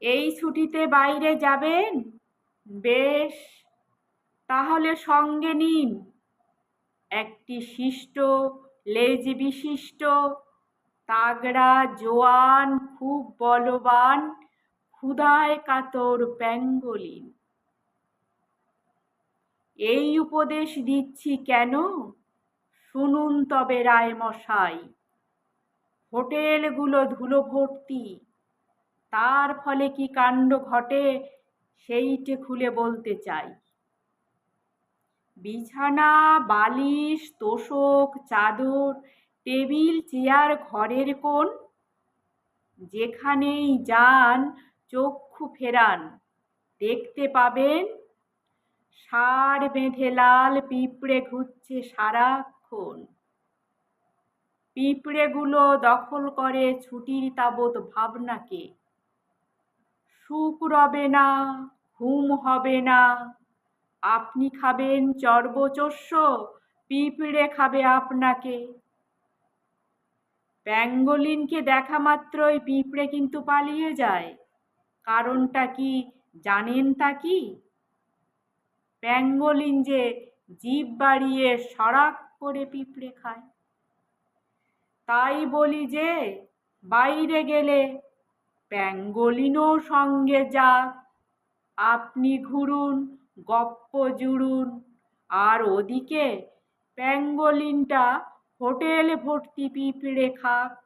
এই ছুটিতে বাইরে যাবেন? বেশ, তাহলে সঙ্গে নিন একটি শিষ্ট লেজ বিশিষ্ট তাগড়া জোয়ান খুব বলবান ক্ষুধায় কাতর প্যাঙ্গোলিন। এই উপদেশ দিচ্ছি কেন, শুনুন তবে রায় মশাই। হোটেলগুলো ধুলো ভর্তি, তার ফলে কি কাণ্ড ঘটে সেইটে খুলে বলতে চাই। বিছানা, বালিশ, তোশক, চাদর, টেবিল, চেয়ার ঘরের কোণ, যেখানেই যান চক্ষু ফেরান, দেখতে পাবেন ষাঁড় বেঁধে লাল পিঁপড়ে ঘুরছে সারাক্ষণ। পিঁপড়েগুলো দখল করে ছুটির তাবৎ ভাবনাকে। সুখ রবে না, ঘুম হবে না, আপনি খাবেন চর্বচস্য, পিঁপড়ে খাবে আপনাকে। প্যাঙ্গোলিনকে দেখা মাত্রই পিঁপড়ে কিন্তু পালিয়ে যায়। কারণটা কি জানেন তা কি? প্যাঙ্গোলিন যে জিভ বাড়িয়ে সড়াক করে পিঁপড়ে খায়। তাই বলি যে বাইরে গেলে প্যাঙ্গোলিনও সঙ্গে যাক। আপনি ঘুরুন, গপ্প জুড়ুন, আর ওদিকে প্যাঙ্গোলিনটা হোটেল ভর্তি পিঁপড়ে খাক।